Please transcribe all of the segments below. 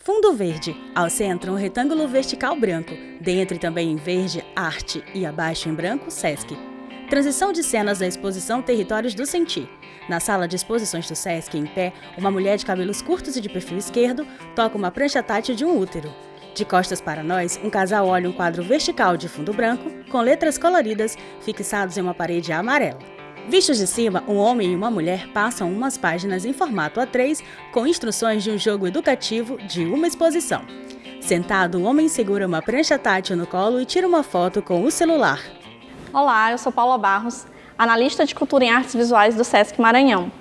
Fundo verde, ao centro um retângulo vertical branco, dentro e também em verde, arte e abaixo em branco, Sesc. Transição de cenas da exposição Territórios do Sentir. Na sala de exposições do Sesc, em pé, uma mulher de cabelos curtos e de perfil esquerdo toca uma prancha tátil de um útero. De costas para nós, um casal olha um quadro vertical de fundo branco, com letras coloridas, fixados em uma parede amarela. Vistos de cima, um homem e uma mulher passam umas páginas em formato A3 com instruções de um jogo educativo de uma exposição. Sentado, o homem segura uma prancha tátil no colo e tira uma foto com o celular. Olá, eu sou Paula Barros, analista de cultura em artes visuais do Sesc Maranhão.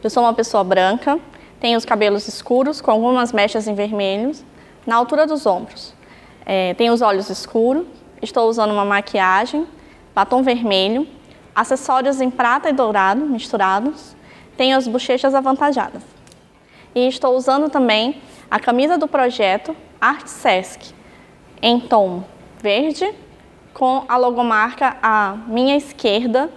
Eu sou uma pessoa branca, tenho os cabelos escuros com algumas mechas em vermelho na altura dos ombros. Tenho os olhos escuros, estou usando uma maquiagem, batom vermelho, acessórios em prata e dourado misturados, tenho as bochechas avantajadas. E estou usando também a camisa do projeto Arte Sesc, em tom verde, com a logomarca à minha esquerda,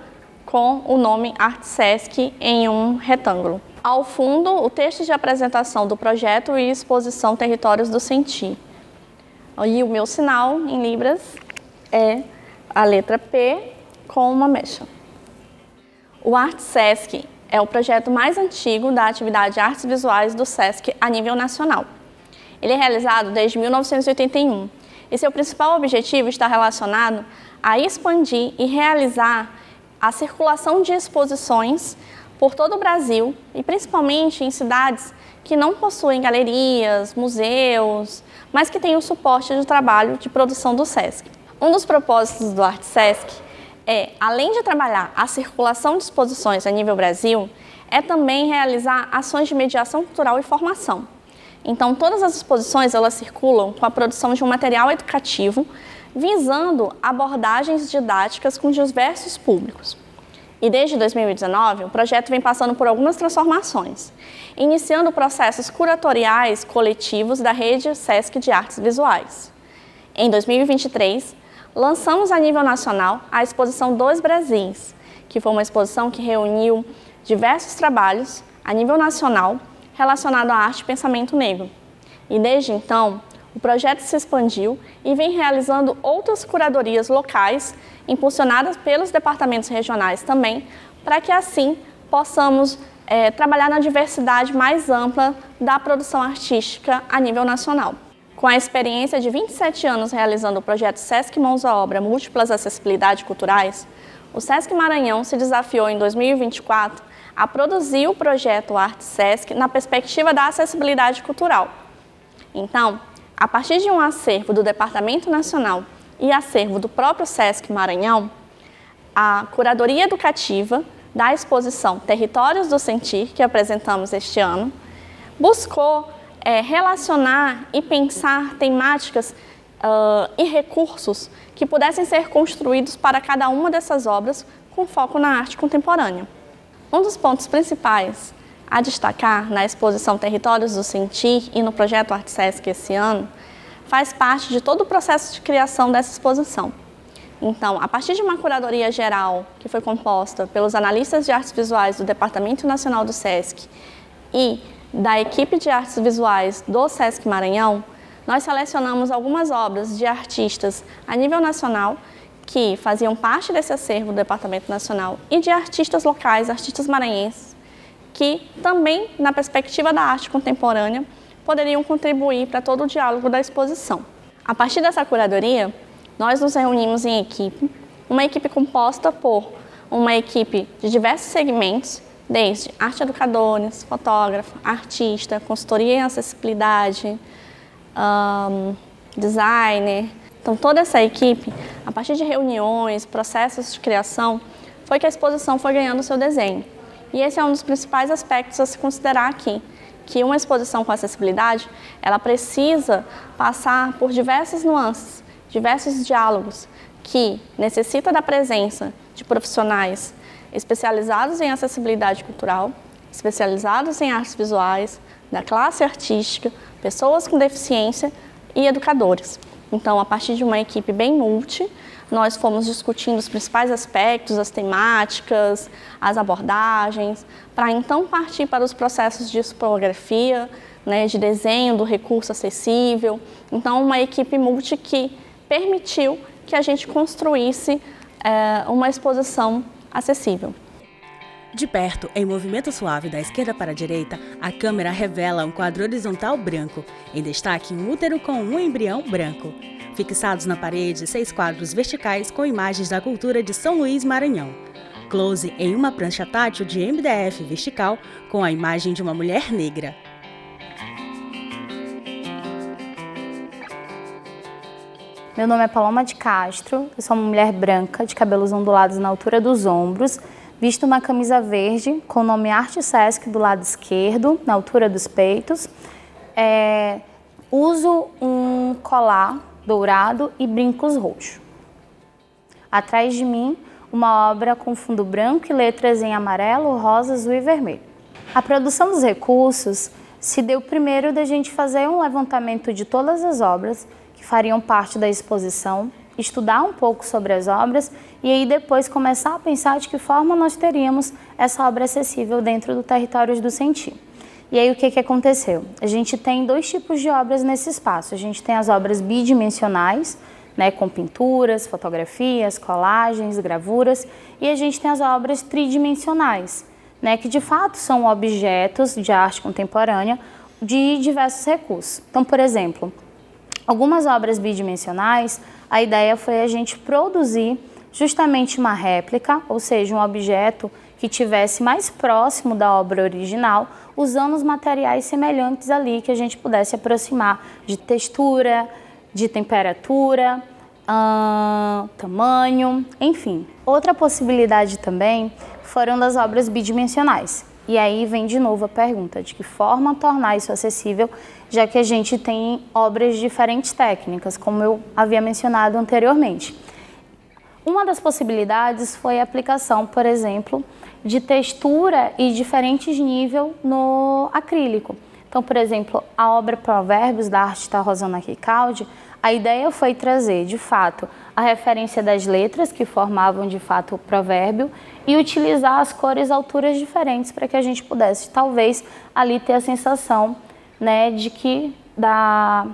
com o nome Arte Sesc em um retângulo. Ao fundo, o texto de apresentação do projeto e exposição Territórios do Sentir. E o meu sinal em libras é a letra P com uma mecha. O Arte Sesc é o projeto mais antigo da atividade Artes Visuais do Sesc a nível nacional. Ele é realizado desde 1981 e seu principal objetivo está relacionado a expandir e realizar a circulação de exposições por todo o Brasil e principalmente em cidades que não possuem galerias, museus, mas que têm o suporte de trabalho de produção do Sesc. Um dos propósitos do Arte Sesc além de trabalhar a circulação de exposições a nível Brasil, é também realizar ações de mediação cultural e formação. Então, todas as exposições elas circulam com a produção de um material educativo, visando abordagens didáticas com diversos públicos. E desde 2019, o projeto vem passando por algumas transformações, iniciando processos curatoriais coletivos da rede Sesc de Artes Visuais. Em 2023, lançamos a nível nacional a exposição Dois Brasis, que foi uma exposição que reuniu diversos trabalhos a nível nacional relacionado à arte e pensamento negro. E desde então, o projeto se expandiu e vem realizando outras curadorias locais, impulsionadas pelos departamentos regionais também, para que assim possamos trabalhar na diversidade mais ampla da produção artística a nível nacional. Com a experiência de 27 anos realizando o projeto Sesc Mãos à Obra Múltiplas Acessibilidades Culturais, o Sesc Maranhão se desafiou em 2024 a produzir o projeto Arte Sesc na perspectiva da acessibilidade cultural. Então, a partir de um acervo do Departamento Nacional e acervo do próprio Sesc Maranhão, a curadoria educativa da exposição Territórios do Sentir, que apresentamos este ano, buscou relacionar e pensar temáticas e recursos que pudessem ser construídos para cada uma dessas obras com foco na arte contemporânea. Um dos pontos principais a destacar na exposição Territórios do Sentir e no projeto Arte Sesc esse ano faz parte de todo o processo de criação dessa exposição. Então, a partir de uma curadoria geral que foi composta pelos analistas de artes visuais do Departamento Nacional do Sesc e da equipe de artes visuais do Sesc Maranhão, nós selecionamos algumas obras de artistas a nível nacional que faziam parte desse acervo do Departamento Nacional e de artistas locais, artistas maranhenses, que também, na perspectiva da arte contemporânea, poderiam contribuir para todo o diálogo da exposição. A partir dessa curadoria, nós nos reunimos em equipe, uma equipe composta por uma equipe de diversos segmentos, desde arte educadores, fotógrafo, artista, consultoria em acessibilidade, designer. Então, toda essa equipe, a partir de reuniões, processos de criação, foi que a exposição foi ganhando seu desenho. E esse é um dos principais aspectos a se considerar aqui, que uma exposição com acessibilidade, ela precisa passar por diversas nuances, diversos diálogos, que necessita da presença de profissionais especializados em acessibilidade cultural, especializados em artes visuais, da classe artística, pessoas com deficiência e educadores. Então, a partir de uma equipe bem multi, nós fomos discutindo os principais aspectos, as temáticas, as abordagens, para então partir para os processos de expografia, né, de desenho do recurso acessível. Então, uma equipe multi que permitiu que a gente construísse uma exposição acessível. De perto, em movimento suave da esquerda para a direita, a câmera revela um quadro horizontal branco, em destaque um útero com um embrião branco. Fixados na parede, 6 quadros verticais com imagens da cultura de São Luís, Maranhão. Close em uma prancha tátil de MDF vertical com a imagem de uma mulher negra. Meu nome é Paloma de Castro, eu sou uma mulher branca, de cabelos ondulados na altura dos ombros, visto uma camisa verde com o nome Arte Sesc do lado esquerdo, na altura dos peitos. Uso um colar dourado e brincos roxos. Atrás de mim, uma obra com fundo branco e letras em amarelo, rosa, azul e vermelho. A produção dos recursos se deu primeiro da gente fazer um levantamento de todas as obras que fariam parte da exposição, estudar um pouco sobre as obras e aí depois começar a pensar de que forma nós teríamos essa obra acessível dentro do Territórios do Sentir. E aí o que aconteceu? A gente tem 2 tipos de obras nesse espaço. A gente tem as obras bidimensionais, né, com pinturas, fotografias, colagens, gravuras, e a gente tem as obras tridimensionais, né, que de fato são objetos de arte contemporânea de diversos recursos. Então, por exemplo, algumas obras bidimensionais, a ideia foi a gente produzir justamente uma réplica, ou seja, um objeto que tivesse mais próximo da obra original, usando os materiais semelhantes ali que a gente pudesse aproximar de textura, de temperatura, tamanho, enfim. Outra possibilidade também foram das obras bidimensionais. E aí vem de novo a pergunta de que forma tornar isso acessível, já que a gente tem obras de diferentes técnicas, como eu havia mencionado anteriormente. Uma das possibilidades foi a aplicação, por exemplo, de textura e diferentes níveis no acrílico. Então, por exemplo, a obra Provérbios, da artista Rosana Ricaldi, a ideia foi trazer, de fato, a referência das letras que formavam, de fato, o provérbio e utilizar as cores a alturas diferentes para que a gente pudesse, talvez, ali ter a sensação, né, de que da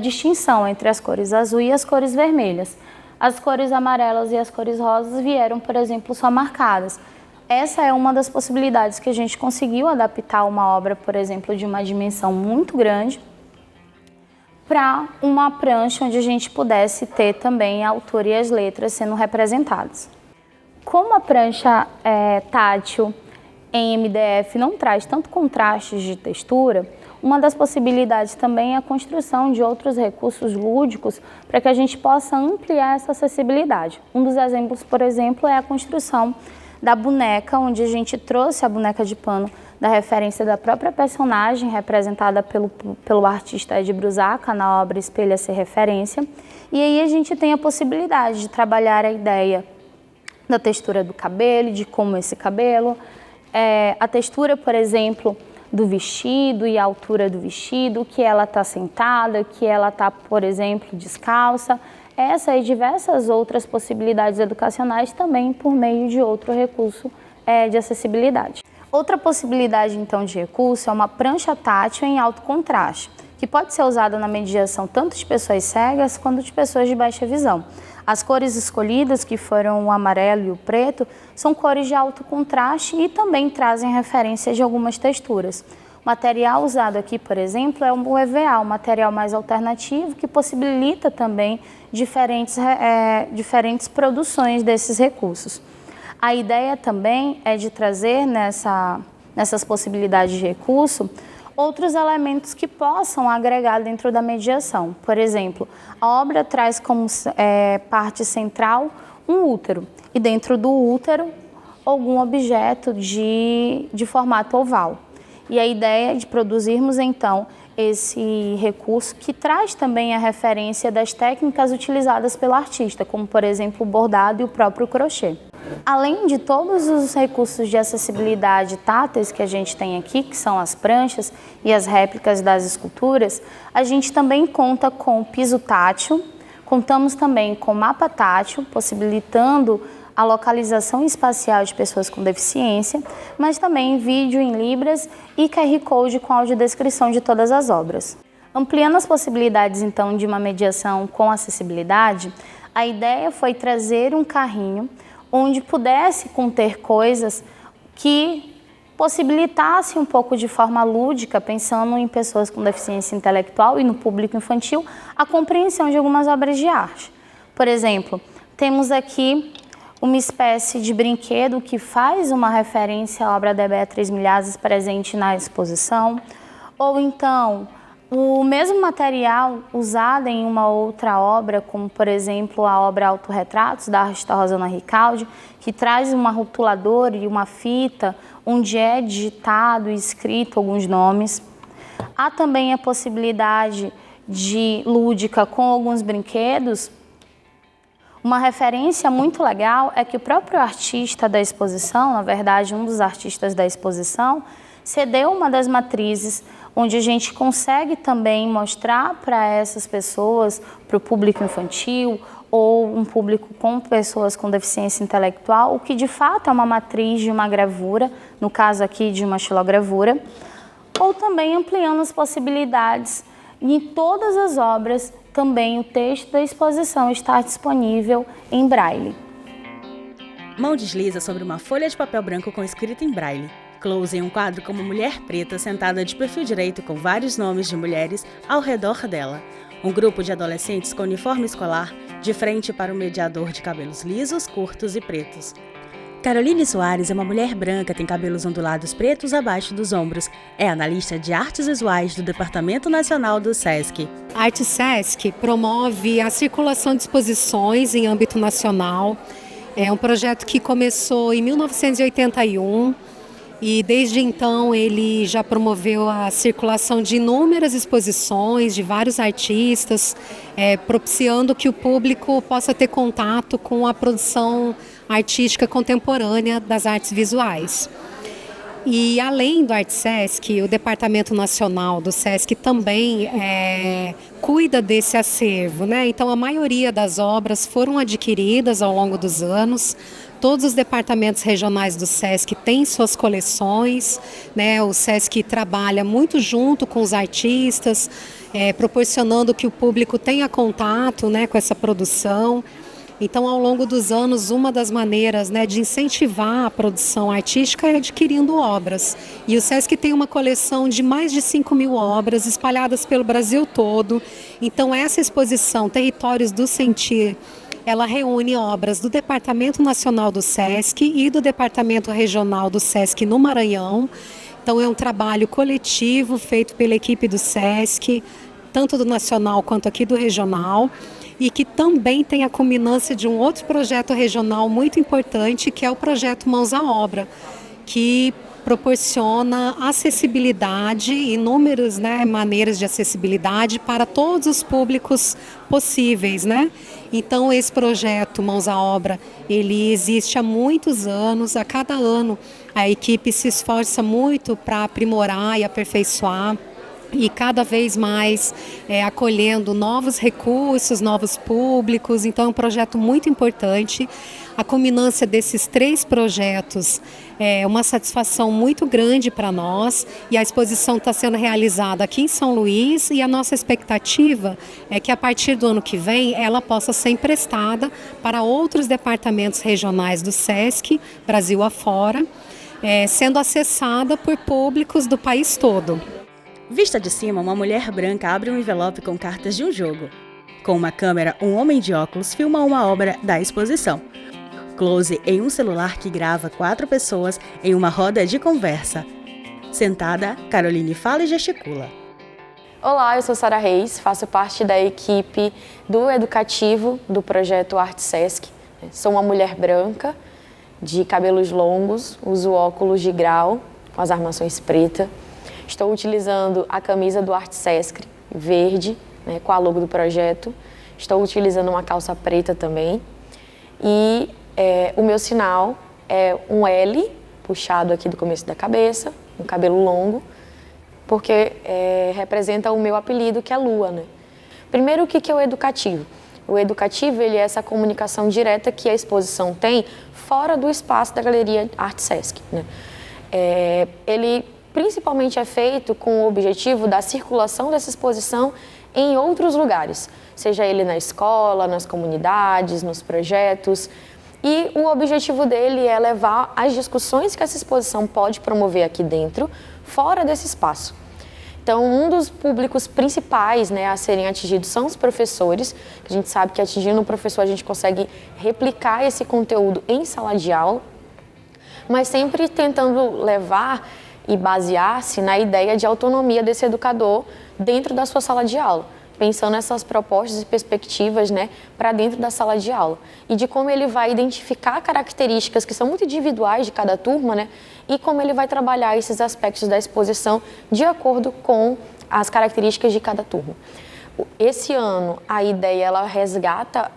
distinção entre as cores azul e as cores vermelhas. As cores amarelas e as cores rosas vieram, por exemplo, só marcadas. Essa é uma das possibilidades que a gente conseguiu adaptar uma obra, por exemplo, de uma dimensão muito grande para uma prancha onde a gente pudesse ter também a altura e as letras sendo representadas. Como a prancha tátil em MDF não traz tanto contrastes de textura, uma das possibilidades também é a construção de outros recursos lúdicos para que a gente possa ampliar essa acessibilidade. Um dos exemplos, por exemplo, é a construção da boneca, onde a gente trouxe a boneca de pano da referência da própria personagem, representada pelo artista Ed Brusaca na obra Espelha-se Referência. E aí a gente tem a possibilidade de trabalhar a ideia da textura do cabelo, de como esse cabelo, a textura, por exemplo, do vestido e a altura do vestido, que ela está sentada, que ela está, por exemplo, descalça. Essa e diversas outras possibilidades educacionais também por meio de outro recurso de acessibilidade. Outra possibilidade, então, de recurso é uma prancha tátil em alto contraste, que pode ser usada na mediação tanto de pessoas cegas quanto de pessoas de baixa visão. As cores escolhidas, que foram o amarelo e o preto, são cores de alto contraste e também trazem referência de algumas texturas. O material usado aqui, por exemplo, é o EVA, um material mais alternativo que possibilita também diferentes produções desses recursos. A ideia também é de trazer nessas possibilidades de recurso outros elementos que possam agregar dentro da mediação. Por exemplo, a obra traz como parte central um útero e dentro do útero algum objeto de formato oval. E a ideia é de produzirmos então esse recurso que traz também a referência das técnicas utilizadas pelo artista, como por exemplo o bordado e o próprio crochê. Além de todos os recursos de acessibilidade táteis que a gente tem aqui, que são as pranchas e as réplicas das esculturas, a gente também conta com piso tátil, contamos também com mapa tátil, possibilitando a localização espacial de pessoas com deficiência, mas também vídeo em libras e QR Code com audiodescrição de todas as obras. Ampliando as possibilidades, então, de uma mediação com acessibilidade, a ideia foi trazer um carrinho onde pudesse conter coisas que possibilitasse um pouco de forma lúdica, pensando em pessoas com deficiência intelectual e no público infantil, a compreensão de algumas obras de arte. Por exemplo, temos aqui uma espécie de brinquedo que faz uma referência à obra da Beatriz Milhazes presente na exposição, ou então o mesmo material usado em uma outra obra, como por exemplo a obra Autorretratos, da artista Rosana Ricaldi, que traz uma rotuladora e uma fita onde é digitado e escrito alguns nomes. Há também a possibilidade de lúdica com alguns brinquedos. Uma referência muito legal é que o próprio artista da exposição, na verdade um dos artistas da exposição, cedeu uma das matrizes onde a gente consegue também mostrar para essas pessoas, para o público infantil ou um público com pessoas com deficiência intelectual, o que de fato é uma matriz de uma gravura, no caso aqui de uma xilogravura, ou também ampliando as possibilidades. Em todas as obras, também o texto da exposição está disponível em braille. Mão desliza sobre uma folha de papel branco com escrita em braille. Close em um quadro com uma mulher preta sentada de perfil direito com vários nomes de mulheres ao redor dela. Um grupo de adolescentes com uniforme escolar de frente para um mediador de cabelos lisos, curtos e pretos. Caroline Soares é uma mulher branca, tem cabelos ondulados pretos abaixo dos ombros. É analista de artes visuais do Departamento Nacional do SESC. A Arte SESC promove a circulação de exposições em âmbito nacional. É um projeto que começou em 1981 e desde então ele já promoveu a circulação de inúmeras exposições de vários artistas, propiciando que o público possa ter contato com a produção artística contemporânea das artes visuais. E além do Arte SESC, o Departamento Nacional do SESC também cuida desse acervo, né? Então a maioria das obras foram adquiridas ao longo dos anos. Todos os departamentos regionais do SESC têm suas coleções, né? O SESC trabalha muito junto com os artistas, proporcionando que o público tenha contato, né, com essa produção. Então, ao longo dos anos, uma das maneiras, né, de incentivar a produção artística é adquirindo obras. E o SESC tem uma coleção de mais de 5.000 obras espalhadas pelo Brasil todo. Então, essa exposição, Territórios do Sentir, ela reúne obras do Departamento Nacional do SESC e do Departamento Regional do SESC no Maranhão. Então, é um trabalho coletivo feito pela equipe do SESC, tanto do nacional quanto aqui do regional, e que também tem a culminância de um outro projeto regional muito importante, que é o projeto Mãos à Obra, que proporciona acessibilidade, inúmeras, né, maneiras de acessibilidade para todos os públicos possíveis, né? Então esse projeto Mãos à Obra, ele existe há muitos anos. A cada ano a equipe se esforça muito para aprimorar e aperfeiçoar, e cada vez mais acolhendo novos recursos, novos públicos. Então é um projeto muito importante. A culminância desses 3 projetos é uma satisfação muito grande para nós, e a exposição está sendo realizada aqui em São Luís, e a nossa expectativa é que a partir do ano que vem ela possa ser emprestada para outros departamentos regionais do SESC, Brasil afora, sendo acessada por públicos do país todo. Vista de cima, uma mulher branca abre um envelope com cartas de um jogo. Com uma câmera, um homem de óculos filma uma obra da exposição. Close em um celular que grava 4 pessoas em uma roda de conversa. Sentada, Caroline fala e gesticula. Olá, eu sou Sara Reis, faço parte da equipe do educativo do projeto Arte SESC. Sou uma mulher branca, de cabelos longos, uso óculos de grau, com as armações pretas. Estou utilizando a camisa do Arte SESC, verde, né, com a logo do projeto. Estou utilizando uma calça preta também. E o meu sinal é um L, puxado aqui do começo da cabeça, um cabelo longo, porque representa o meu apelido, que é Lua, né? Primeiro, o que é o educativo? O educativo, ele é essa comunicação direta que a exposição tem, fora do espaço da Galeria Arte Sesc, né? Ele principalmente é feito com o objetivo da circulação dessa exposição em outros lugares, seja ele na escola, nas comunidades, nos projetos. E o objetivo dele é levar as discussões que essa exposição pode promover aqui dentro, fora desse espaço. Então, um dos públicos principais, né, a serem atingidos são os professores, que a gente sabe que atingindo o professor a gente consegue replicar esse conteúdo em sala de aula, mas sempre tentando levar e basear-se na ideia de autonomia desse educador dentro da sua sala de aula, pensando nessas propostas e perspectivas, né, para dentro da sala de aula e de como ele vai identificar características que são muito individuais de cada turma, né, e como ele vai trabalhar esses aspectos da exposição de acordo com as características de cada turma. Esse ano, a ideia, ela resgata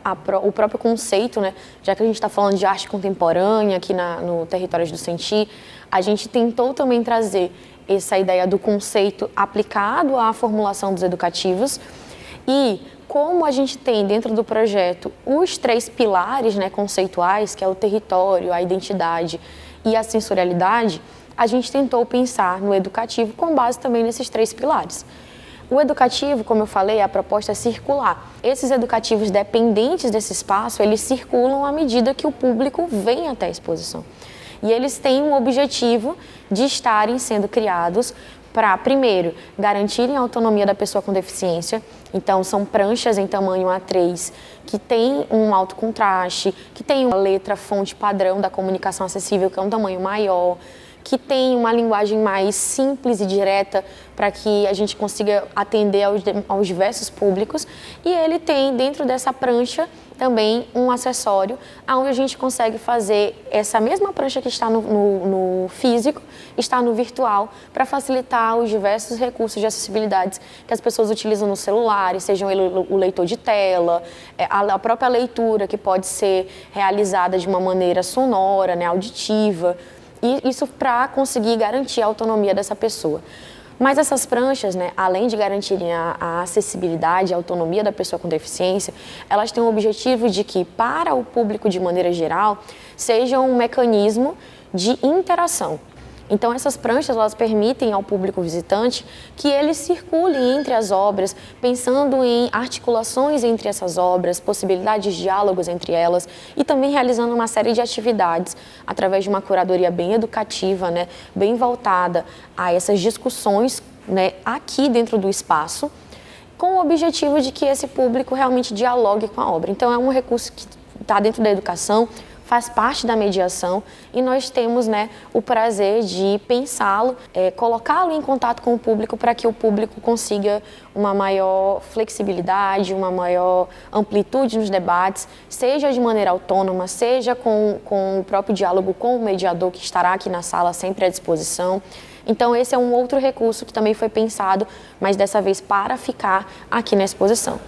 o próprio conceito, né? Já que a gente está falando de arte contemporânea aqui no Territórios do Sentir, a gente tentou também trazer essa ideia do conceito aplicado à formulação dos educativos e como a gente tem dentro do projeto os 3 pilares, né, conceituais, que é o território, a identidade e a sensorialidade, a gente tentou pensar no educativo com base também nesses 3 pilares. O educativo, como eu falei, a proposta é circular. Esses educativos dependentes desse espaço, eles circulam à medida que o público vem até a exposição. E eles têm um objetivo de estarem sendo criados para, primeiro, garantirem a autonomia da pessoa com deficiência. Então, são pranchas em tamanho A3, que tem um alto contraste, que tem uma letra fonte padrão da comunicação acessível, que é um tamanho maior, que tem uma linguagem mais simples e direta para que a gente consiga atender aos diversos públicos. E ele tem, dentro dessa prancha, também um acessório onde a gente consegue fazer essa mesma prancha que está no físico, está no virtual, para facilitar os diversos recursos de acessibilidade que as pessoas utilizam no celular, sejam ele o leitor de tela, a própria leitura que pode ser realizada de uma maneira sonora, né, auditiva, e isso para conseguir garantir a autonomia dessa pessoa. Mas essas pranchas, né, além de garantirem a acessibilidade, a autonomia da pessoa com deficiência, elas têm o objetivo de que, para o público de maneira geral, seja um mecanismo de interação. Então, essas pranchas, elas permitem ao público visitante que ele circule entre as obras, pensando em articulações entre essas obras, possibilidades de diálogos entre elas e também realizando uma série de atividades através de uma curadoria bem educativa, né, bem voltada a essas discussões, né, aqui dentro do espaço, com o objetivo de que esse público realmente dialogue com a obra. Então, é um recurso que está dentro da educação, faz parte da mediação e nós temos, né, o prazer de pensá-lo, colocá-lo em contato com o público para que o público consiga uma maior flexibilidade, uma maior amplitude nos debates, seja de maneira autônoma, seja com o próprio diálogo com o mediador que estará aqui na sala sempre à disposição. Então esse é um outro recurso que também foi pensado, mas dessa vez para ficar aqui na exposição.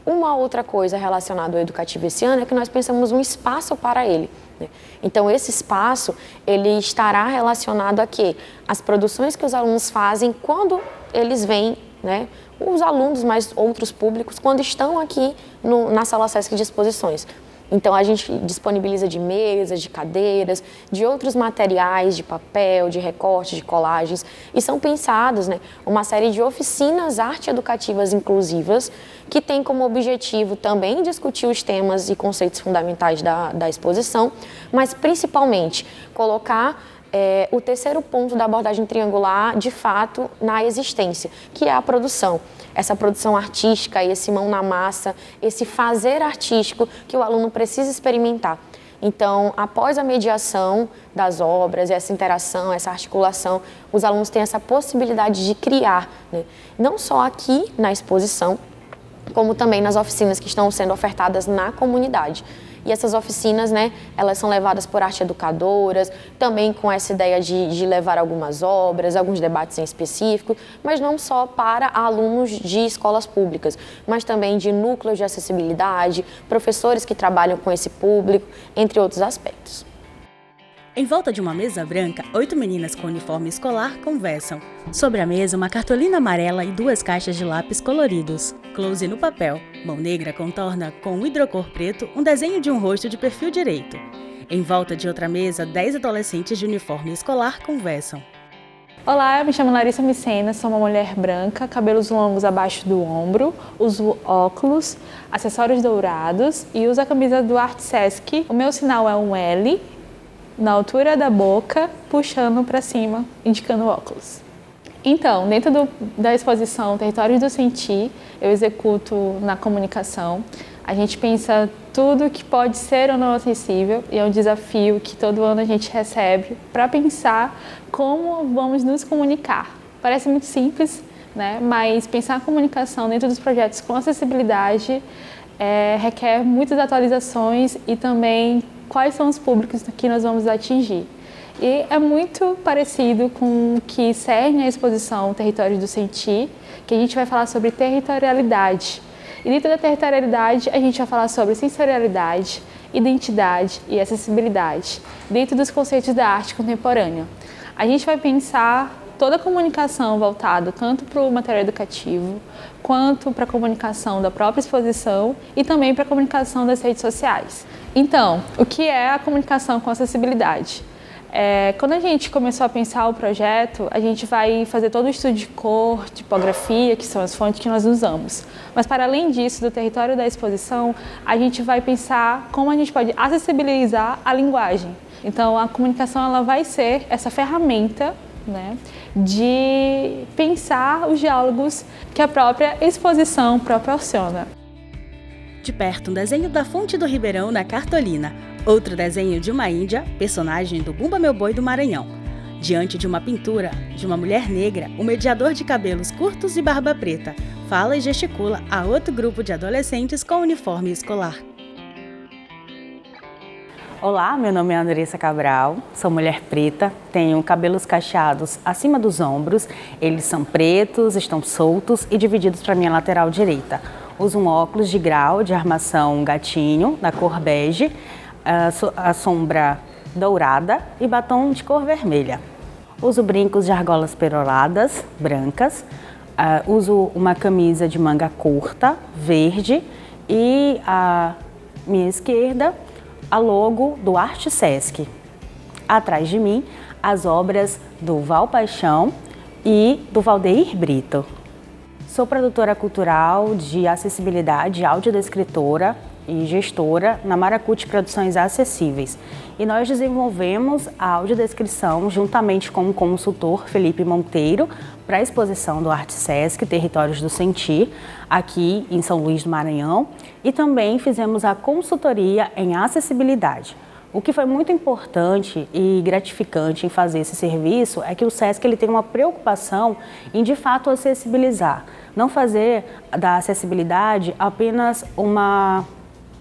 Uma outra coisa relacionada ao educativo esse ano é que nós pensamos um espaço para ele, né? Então, esse espaço, ele estará relacionado a quê? As produções que os alunos fazem quando eles vêm, né? Os alunos, mas outros públicos, quando estão aqui na Sala Sesc de Exposições. Então, a gente disponibiliza de mesas, de cadeiras, de outros materiais, de papel, de recorte, de colagens. E são pensadas, né, uma série de oficinas arte-educativas inclusivas que tem como objetivo também discutir os temas e conceitos fundamentais da exposição, mas principalmente colocar o terceiro ponto da abordagem triangular, de fato, na existência, que é a produção. Essa produção artística, esse mão na massa, esse fazer artístico que o aluno precisa experimentar. Então, após a mediação das obras, essa interação, essa articulação, os alunos têm essa possibilidade de criar, né? Não só aqui na exposição, como também nas oficinas que estão sendo ofertadas na comunidade. E essas oficinas, né, elas são levadas por arte-educadoras, também com essa ideia de levar algumas obras, alguns debates em específico, mas não só para alunos de escolas públicas, mas também de núcleos de acessibilidade, professores que trabalham com esse público, entre outros aspectos. Em volta de uma mesa branca, 8 meninas com uniforme escolar conversam. Sobre a mesa, uma cartolina amarela e 2 caixas de lápis coloridos. Close no papel. Mão negra contorna com um hidrocor preto um desenho de um rosto de perfil direito. Em volta de outra mesa, 10 adolescentes de uniforme escolar conversam. Olá, eu me chamo Larissa Micena, sou uma mulher branca, cabelos longos abaixo do ombro, uso óculos, acessórios dourados e uso a camisa do Arte Sesc. O meu sinal é um L, na altura da boca, puxando para cima, indicando o óculos. Então, dentro da exposição Territórios do Sentir, eu executo na comunicação. A gente pensa tudo que pode ser ou não acessível e é um desafio que todo ano a gente recebe para pensar como vamos nos comunicar. Parece muito simples, né? Mas pensar a comunicação dentro dos projetos com acessibilidade requer muitas atualizações e também quais são os públicos que nós vamos atingir. E é muito parecido com o que cerne a exposição Territórios do Sentir, que a gente vai falar sobre territorialidade. E dentro da territorialidade, a gente vai falar sobre sensorialidade, identidade e acessibilidade, dentro dos conceitos da arte contemporânea. A gente vai pensar toda a comunicação voltada tanto para o material educativo, quanto para a comunicação da própria exposição e também para a comunicação das redes sociais. Então, o que é a comunicação com acessibilidade? Quando a gente começou a pensar o projeto, a gente vai fazer todo o estudo de cor, tipografia, que são as fontes que nós usamos. Mas para além disso, do território da exposição, a gente vai pensar como a gente pode acessibilizar a linguagem. Então, a comunicação ela vai ser essa ferramenta, né, de pensar os diálogos que a própria exposição proporciona. De perto, um desenho da Fonte do Ribeirão na cartolina. Outro desenho de uma índia, personagem do Bumba Meu Boi do Maranhão. Diante de uma pintura de uma mulher negra, o mediador de cabelos curtos e barba preta fala e gesticula a outro grupo de adolescentes com uniforme escolar. Olá, meu nome é Andressa Cabral, sou mulher preta, tenho cabelos cacheados acima dos ombros, eles são pretos, estão soltos e divididos para minha lateral direita. Uso um óculos de grau de armação gatinho, da cor bege, a sombra dourada e batom de cor vermelha. Uso brincos de argolas peroladas, brancas, uso uma camisa de manga curta, verde e à minha esquerda a logo do Arte Sesc. Atrás de mim, as obras do Val Paixão e do Valdeir Brito. Sou produtora cultural de acessibilidade, audiodescritora e gestora na Maracuti Produções Acessíveis. E nós desenvolvemos a audiodescrição juntamente com o consultor Felipe Monteiro para a exposição do Arte Sesc Territórios do Sentir, aqui em São Luís do Maranhão, e também fizemos a consultoria em acessibilidade. O que foi muito importante e gratificante em fazer esse serviço é que o Sesc ele tem uma preocupação em, de fato, acessibilizar. Não fazer da acessibilidade apenas uma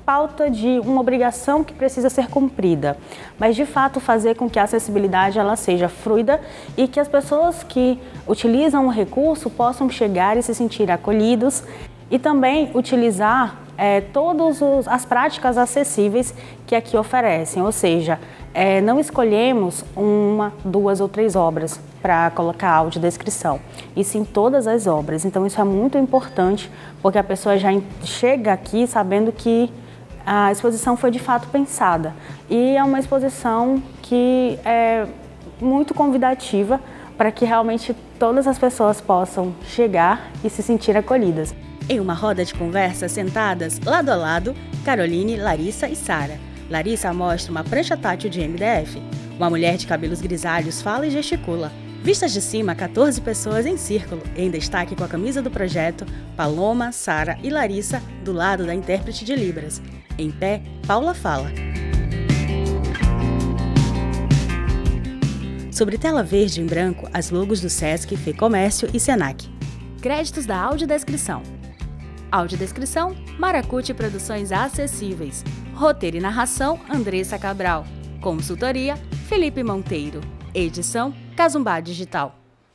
pauta de uma obrigação que precisa ser cumprida, mas de fato fazer com que a acessibilidade ela seja fluida e que as pessoas que utilizam o recurso possam chegar e se sentir acolhidos e também utilizar todas as práticas acessíveis que aqui oferecem, ou seja, não escolhemos uma, duas ou três obras para colocar audiodescrição, e sim todas as obras. Então isso é muito importante, porque a pessoa já chega aqui sabendo que a exposição foi de fato pensada e é uma exposição que é muito convidativa para que realmente todas as pessoas possam chegar e se sentir acolhidas. Em uma roda de conversa, sentadas lado a lado, Caroline, Larissa e Sara. Larissa mostra uma prancha tátil de MDF. Uma mulher de cabelos grisalhos fala e gesticula. Vistas de cima, 14 pessoas em círculo, em destaque com a camisa do projeto, Paloma, Sara e Larissa, do lado da intérprete de Libras. Em pé, Paula fala. Sobre tela verde em branco, as logos do Sesc, FEComércio e Senac. Créditos da audiodescrição. Audiodescrição, Maracuti Produções Acessíveis. Roteiro e narração, Andressa Cabral. Consultoria, Felipe Monteiro. Edição, Casumbá Digital.